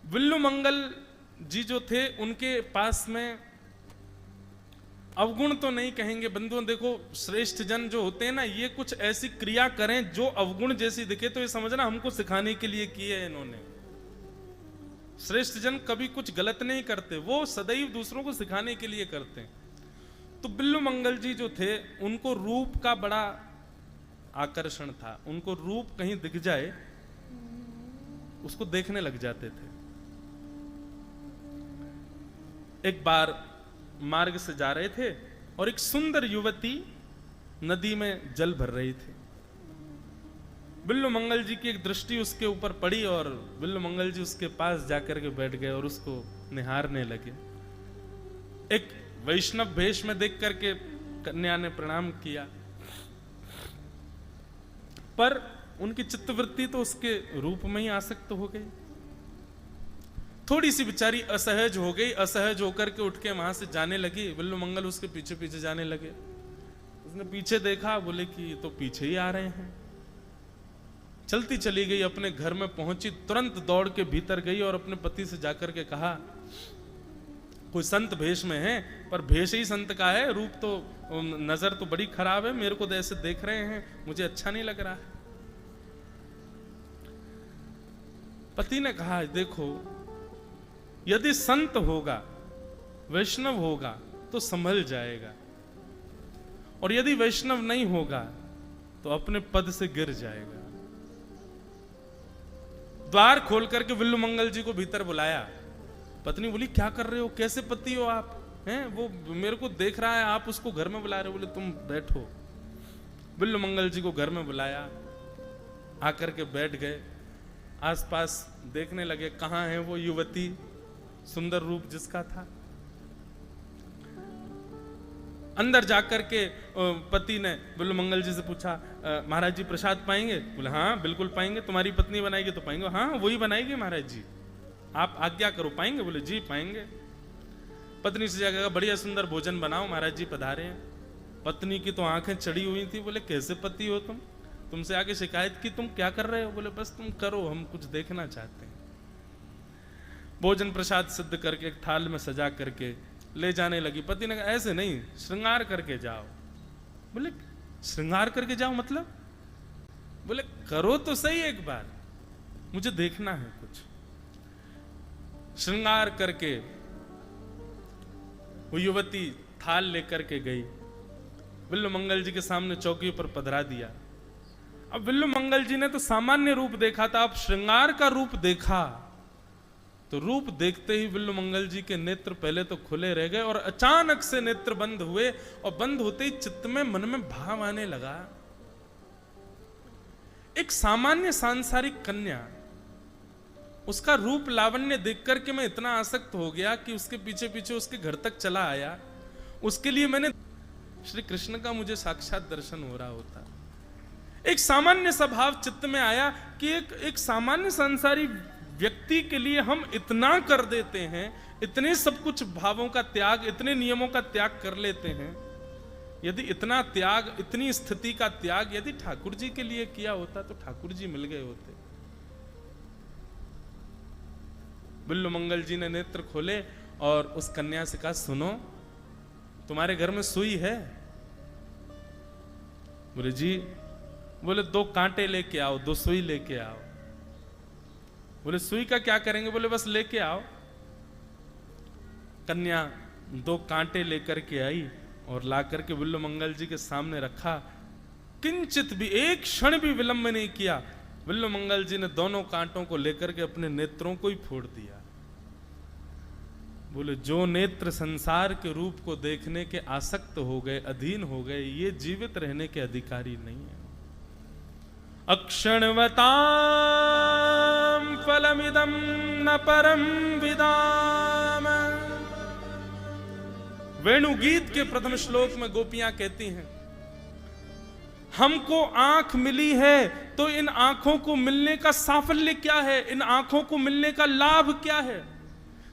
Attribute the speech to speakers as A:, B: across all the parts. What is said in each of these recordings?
A: विल्लू मंगल जी जो थे उनके पास में अवगुण तो नहीं कहेंगे बंधुओं, देखो श्रेष्ठ जन जो होते हैं ना, ये कुछ ऐसी क्रिया करें जो अवगुण जैसी दिखे तो ये समझना हमको सिखाने के लिए किए है इन्होंने। श्रेष्ठ जन कभी कुछ गलत नहीं करते, वो सदैव दूसरों को सिखाने के लिए करते हैं। तो विल्लू मंगल जी जो थे उनको रूप का बड़ा आकर्षण था, उनको रूप कहीं दिख जाए उसको देखने लग जाते थे। एक बार मार्ग से जा रहे थे और एक सुंदर युवती नदी में जल भर रही थी। विल्लू मंगल जी की एक दृष्टि उसके ऊपर पड़ी और विल्लू मंगल जी उसके पास जाकर के बैठ गए और उसको निहारने लगे। एक वैष्णव वेश में देख करके कन्या ने प्रणाम किया, पर उनकी चित्तवृत्ति तो उसके रूप में ही आसक्त हो गई। थोड़ी सी बेचारी असहज हो गई, असहज होकर के उठ के वहां से जाने लगी। विल्लू मंगल उसके पीछे पीछे जाने लगे। उसने पीछे देखा, बोले कि ये तो पीछे ही आ रहे हैं। चलती चली गई, अपने घर में पहुंची, तुरंत दौड़ के भीतर गई और अपने पति से जाकर के कहा, कोई संत भेष में है पर भेष ही संत का है, रूप तो नजर तो बड़ी खराब है, मेरे को तो ऐसे देख रहे हैं, मुझे अच्छा नहीं लग रहा है। पति ने कहा, देखो यदि संत होगा, वैष्णव होगा तो संभल जाएगा, और यदि वैष्णव नहीं होगा तो अपने पद से गिर जाएगा। द्वार खोल करके विल्लू मंगल जी को भीतर बुलाया। पत्नी बोली, क्या कर रहे हो, कैसे पति हो आप हैं? वो मेरे को देख रहा है, आप उसको घर में बुला रहे हो। बोले तुम बैठो। विल्लू मंगल जी को घर में बुलाया, आकर के बैठ गए, आसपास देखने लगे कहां है वो युवती, सुंदर रूप जिसका था। अंदर जाकर के पति ने विल्लू मंगल जी से पूछा, महाराज जी प्रसाद पाएंगे? बोले हाँ बिल्कुल पाएंगे, तुम्हारी पत्नी बनाएगी तो पाएंगे। हाँ वही बनाएगी महाराज जी, आप आज्ञा करो, पाएंगे? बोले जी पाएंगे। पत्नी से जाकर बढ़िया सुंदर भोजन बनाओ, महाराज जी पधारे हैं। पत्नी की तो आंखें चढ़ी हुई थी। बोले कैसे पति हो तुम, तुमसे आके शिकायत की, तुम क्या कर रहे हो? बोले बस तुम करो, हम कुछ देखना चाहते हैं। भोजन प्रसाद सिद्ध करके एक थाल में सजा करके ले जाने लगी। पति ने कहा, ऐसे नहीं, श्रृंगार करके जाओ। बोले श्रृंगार करके जाओ मतलब? बोले करो तो सही एक बार, मुझे देखना है कुछ। श्रृंगार करके वो युवती थाल लेकर के गई, विल्लू मंगल जी के सामने चौकी पर पधरा दिया। अब विल्लू मंगल जी ने तो सामान्य रूप देखा था, अब श्रृंगार का रूप देखा तो रूप देखते ही विल्लू मंगल जी के नेत्र पहले तो खुले रह गए और अचानक से नेत्र बंद हुए, और बंद होते ही चित्त में मन में भाव आने लगा। एक सामान्य सांसारिक कन्या, उसका रूप लावण्य देख करके मैं इतना आसक्त हो गया कि उसके पीछे पीछे उसके घर तक चला आया। उसके लिए मैंने श्री कृष्ण का मुझे साक्षात दर्शन हो रहा होता। एक सामान्य स्वभाव चित्त में आया कि एक सामान्य संसारी व्यक्ति के लिए हम इतना कर देते हैं, इतने सब कुछ भावों का त्याग, इतने नियमों का त्याग कर लेते हैं। यदि इतना त्याग, इतनी स्थिति का त्याग यदि ठाकुर जी के लिए किया होता तो ठाकुर जी मिल गए होते। विल्लू मंगल जी ने नेत्र खोले और उस कन्या से कहा, सुनो तुम्हारे घर में सुई है? बोले जी। बोले 2 कांटे लेके आओ, 2 सुई लेके आओ। बोले सुई का क्या करेंगे? बोले बस लेके आओ। कन्या 2 कांटे लेकर के आई और ला करके विल्लू मंगल जी के सामने रखा। किंचित भी, एक क्षण भी विलंब नहीं किया, विल्लू मंगल जी ने दोनों कांटों को लेकर के अपने नेत्रों को ही फोड़ दिया। बोले जो नेत्र संसार के रूप को देखने के आसक्त हो गए, अधीन हो गए, ये जीवित रहने के अधिकारी नहीं है। अक्षणवतां फलमिदं न परम विदाम। वेणुगीत के प्रथम श्लोक में गोपियां कहती हैं, हमको आंख मिली है तो इन आंखों को मिलने का साफल्य क्या है, इन आंखों को मिलने का लाभ क्या है?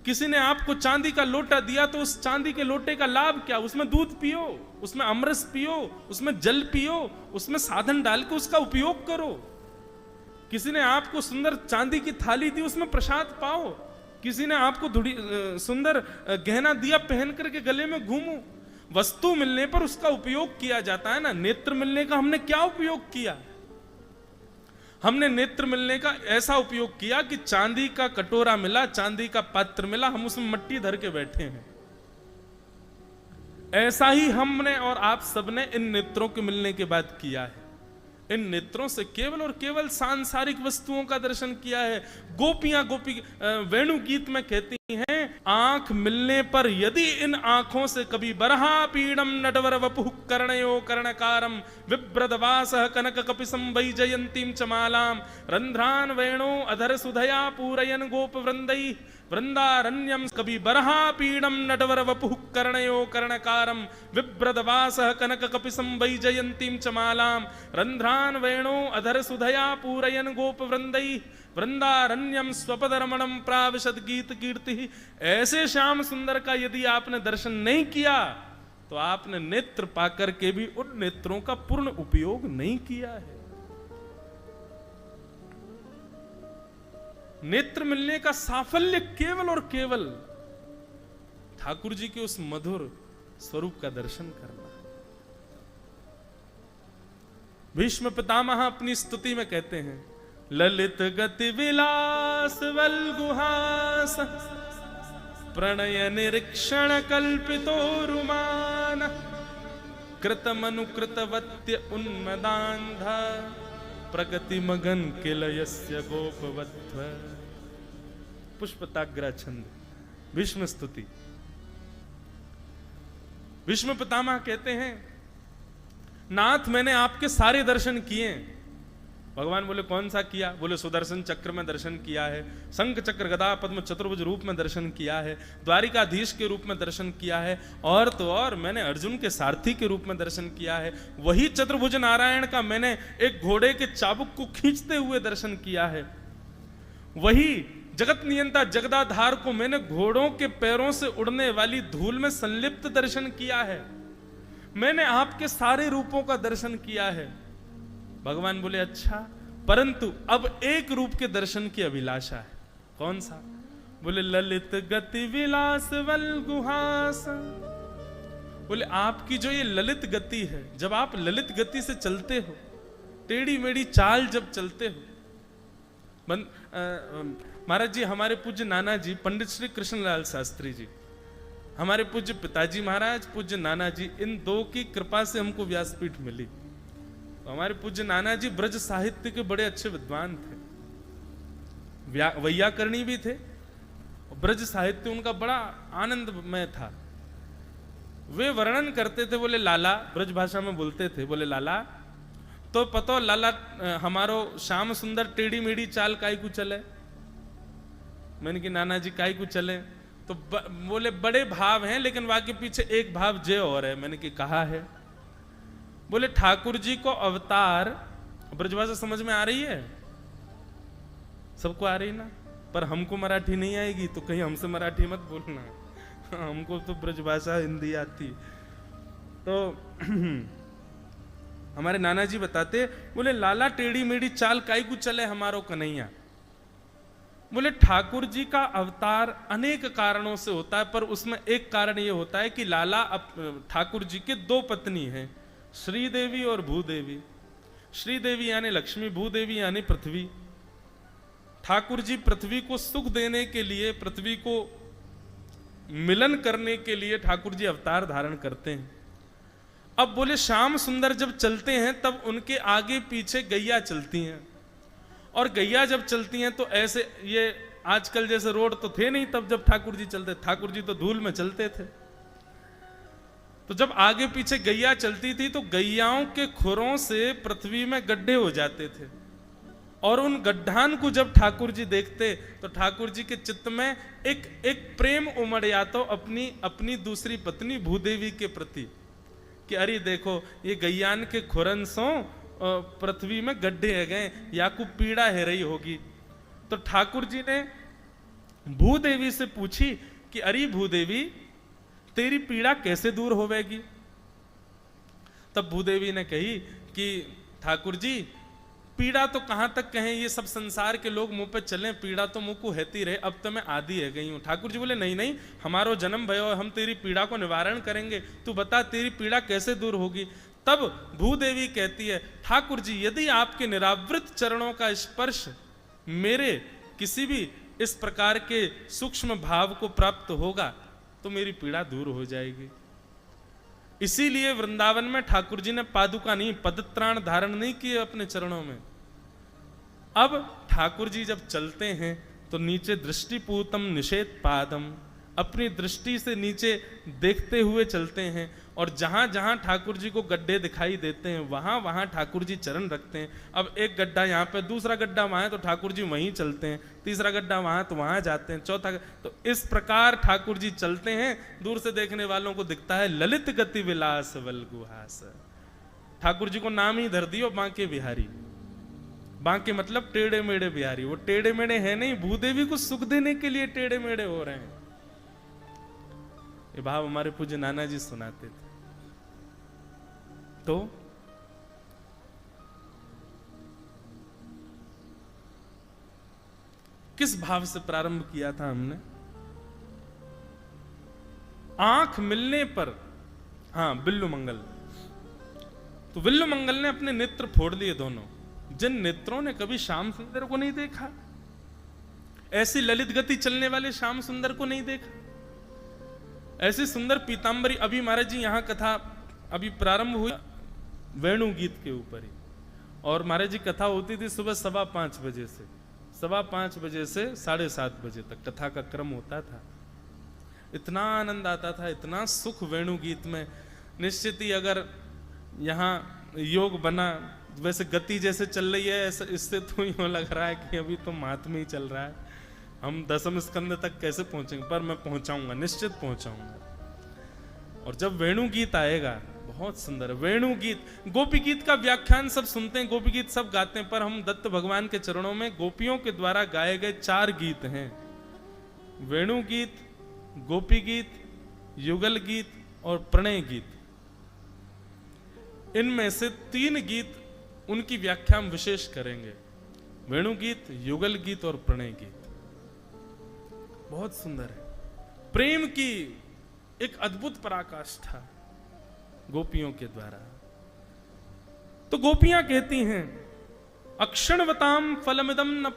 A: किसी ने आपको चांदी का लोटा दिया तो उस चांदी के लोटे का लाभ क्या? उसमें दूध पियो, उसमें अमरस पियो, उसमें जल पियो, उसमें साधन डाल के उसका उपयोग करो। किसी ने आपको सुंदर चांदी की थाली दी, उसमें प्रसाद पाओ। किसी ने आपको थोड़ी सुंदर गहना दिया, पहन करके गले में घूमो। वस्तु मिलने पर उसका उपयोग किया जाता है ना। नेत्र मिलने का हमने क्या उपयोग किया? हमने नेत्र मिलने का ऐसा उपयोग किया कि चांदी का कटोरा मिला, चांदी का पात्र मिला, हम उसमें मट्टी धर के बैठे हैं। ऐसा ही हमने और आप सबने इन नेत्रों के मिलने के बाद किया है। इन नेत्रों से केवल और केवल सांसारिक वस्तुओं का दर्शन किया है। गोपियां वेणु गीत में कहती हैं, आंख मिलने पर यदि इन आंखों से कभी बरहा पीड़म नटवर वपुः कर्णयो कर्णकारम विभ्रदवासः कनक कपिसं वैजयंतीं चमालाम रंध्रान वेणो अधर सुधया पूरयन गोप वृंदै वृंदारण्यम कभी बरहा पीड़म नटवर वपुः कर्णयो कर्णकारम विभ्रदवासः कनक कपिसं वैजयंतीं चमालाम रंध्रान वेणो अधर सुधया पूरयन गोप वृंदै वृंदारण्यम स्वपदरमणम प्राविशद गीत कीर्ति। ऐसे श्याम सुंदर का यदि आपने दर्शन नहीं किया तो आपने नेत्र पाकर के भी उन नेत्रों का पूर्ण उपयोग नहीं किया है। नेत्र मिलने का साफल्य केवल और केवल ठाकुर जी के उस मधुर स्वरूप का दर्शन करना। भीष्म पितामह अपनी स्तुति में कहते हैं, ललित गति विलास वल्गुहास प्रणय निरीक्षण कल्पितो रुमान कृतमनुकृतवत्य उन्मदान्ध प्रगति मगन किलयस्य गोपवत्व। पुष्पताग्र छंद, भीष्म स्तुति। भीष्म पितामह कहते हैं, नाथ मैंने आपके सारे दर्शन किए। भगवान बोले कौन सा किया? बोले सुदर्शन चक्र में दर्शन किया है, शंख चक्र गदा पद्म चतुर्भुज रूप में दर्शन किया है, द्वारिकाधीश के रूप में दर्शन किया है, और तो और मैंने अर्जुन के सारथी के रूप में दर्शन किया है। वही चतुर्भुज नारायण का मैंने एक घोड़े के चाबुक को खींचते हुए दर्शन किया है। वही जगत नियंता जगदाधार को मैंने घोड़ों के पैरों से उड़ने वाली धूल में संलिप्त दर्शन किया है। मैंने आपके सारे रूपों का दर्शन किया है। भगवान बोले अच्छा, परंतु अब एक रूप के दर्शन की अभिलाषा है। कौन सा? बोले ललित गति विलास वल्गुहास। बोले आपकी जो ये ललित गति है, जब आप ललित गति से चलते हो, टेढ़ी मेढ़ी चाल जब चलते हो। महाराज जी, हमारे पूज्य नाना जी पंडित श्री कृष्णलाल शास्त्री जी, हमारे पूज्य पिताजी महाराज, पूज्य नाना जी, इन दो की कृपा से हमको व्यासपीठ मिली। तो हमारे पूज्य नाना जी ब्रज साहित्य के बड़े अच्छे विद्वान थे, वैयाकरणी भी थे। ब्रज साहित्य उनका बड़ा आनंदमय था। वे वर्णन करते थे, बोले लाला, ब्रज भाषा में बोलते थे, बोले लाला तो पतो लाला हमारो श्याम सुंदर टेढ़ी मेढ़ी चाल काई को चले। मैंने कि नाना जी काई को चले? तो बोले बड़े भाव हैं, लेकिन वहां के पीछे एक भाव जय और है। मैंने कि कहा है? बोले ठाकुर जी को अवतार, ब्रजभाषा समझ में आ रही है? सबको आ रही ना? पर हमको मराठी नहीं आएगी तो कहीं हमसे मराठी मत बोलना। हमको तो ब्रजभाषा हिंदी आती। तो हमारे नाना जी बताते, बोले लाला टेढ़ी मेढ़ी चाल काई को चले हमारो कन्हैया। बोले ठाकुर जी का अवतार अनेक कारणों से होता है, पर उसमें एक कारण यह होता है कि लाला ठाकुर जी के दो पत्नी हैं, श्रीदेवी और भूदेवी। श्रीदेवी यानी लक्ष्मी, भूदेवी यानी पृथ्वी। ठाकुर जी पृथ्वी को सुख देने के लिए, पृथ्वी को मिलन करने के लिए ठाकुर जी अवतार धारण करते हैं। अब बोले श्याम सुंदर जब चलते हैं तब उनके आगे पीछे गैया चलती हैं, और गैया जब चलती हैं तो ऐसे, ये आजकल जैसे रोड तो थे नहीं तब जब ठाकुर जी चलते। ठाकुर जी तो धूल में चलते थे। तो जब आगे पीछे गैया चलती थी तो गैयाओं के खुरों से पृथ्वी में गड्ढे हो जाते थे, और उन गड्ढान को जब ठाकुर जी देखते तो ठाकुर जी के चित्त में एक प्रेम उमड़ आता अपनी दूसरी पत्नी भूदेवी के प्रति, कि अरे देखो ये गैयान के खुरन सो पृथ्वी में गड्ढे है गए, या को पीड़ा है रही होगी। तो ठाकुर जी ने भूदेवी से पूछी कि अरे भूदेवी तेरी पीड़ा कैसे दूर होवेगी? तब भूदेवी ने कही कि ठाकुर जी पीड़ा तो कहां तक कहें, ये सब संसार के लोग मुंह पे चले, पीड़ा तो मुंह को हेती रहे, अब तो मैं आदि है गई हूं। ठाकुर जी बोले नहीं नहीं, हमारो जन्म भयो, हम तेरी पीड़ा को निवारण करेंगे, तू बता तेरी पीड़ा कैसे दूर होगी। तब भूदेवी कहती है, ठाकुर जी यदि आपके निरावृत चरणों का स्पर्श मेरे किसी भी इस प्रकार के सूक्ष्म भाव को प्राप्त होगा तो मेरी पीड़ा दूर हो जाएगी। इसीलिए वृंदावन में ठाकुर जी ने पादुका नहीं, पदत्राण धारण नहीं किए अपने चरणों में। अब ठाकुर जी जब चलते हैं तो नीचे दृष्टिपूतम निषेध पादम, अपनी दृष्टि से नीचे देखते हुए चलते हैं, और जहां जहां ठाकुर जी को गड्ढे दिखाई देते हैं वहां वहां ठाकुर जी चरण रखते हैं। अब एक गड्ढा यहाँ पे, दूसरा गड्ढा वहां है तो ठाकुर जी वहीं चलते हैं, तीसरा गड्ढा वहां तो वहां जाते हैं, चौथा, तो इस प्रकार ठाकुर जी चलते हैं। दूर से देखने वालों को दिखता है ललित गति विलास वल्गुहास। ठाकुर जी को नाम ही धर दियो बांके बिहारी। बांके मतलब टेढ़े मेढ़े बिहारी, वो टेढ़े मेढ़े है नहीं, भूदेवी को सुख देने के लिए टेढ़े मेढ़े हो रहे हैं। ये भाव हमारे पूज्य नाना जी सुनाते थे। तो किस भाव से प्रारंभ किया था हमने? आंख मिलने पर, हाँ बिल्लु मंगल, तो बिल्लु मंगल ने अपने नेत्र फोड़ लिए दोनों। जिन नेत्रों ने कभी श्याम सुंदर को नहीं देखा, ऐसी ललित गति चलने वाले श्याम सुंदर को नहीं देखा, ऐसी सुंदर पीतांबरी। अभी महाराज जी यहाँ कथा अभी प्रारंभ हुई वेणु गीत के ऊपर ही, और महाराज जी कथा होती थी सुबह 5:15 बजे से, 5:15 बजे से 7:30 बजे तक कथा का क्रम होता था। इतना आनंद आता था, इतना सुख वेणु गीत में। निश्चित ही अगर यहाँ योग बना, वैसे गति जैसे चल रही है इससे तो यूं लग रहा है कि अभी तो महात्म्य ही चल रहा है, हम 10वें स्कंद तक कैसे पहुंचेंगे, पर मैं पहुंचाऊंगा, निश्चित पहुंचाऊंगा। और जब वेणु गीत आएगा, बहुत सुंदर वेणु गीत, गोपी गीत का व्याख्यान सब सुनते हैं, गोपी गीत सब गाते हैं, पर हम दत्त भगवान के चरणों में गोपियों के द्वारा गाए गए 4 गीत हैं, वेणु गीत, गोपी गीत, युगल गीत और प्रणय गीत। इनमें से 3 गीत उनकी व्याख्या हम विशेष करेंगे, वेणु गीत, युगल गीत और प्रणय गीत। बहुत सुंदर है, प्रेम की एक अद्भुत पराकाष्ठा गोपियों के द्वारा। तो गोपियां कहती हैं, अक्षणवताम फलमिदम न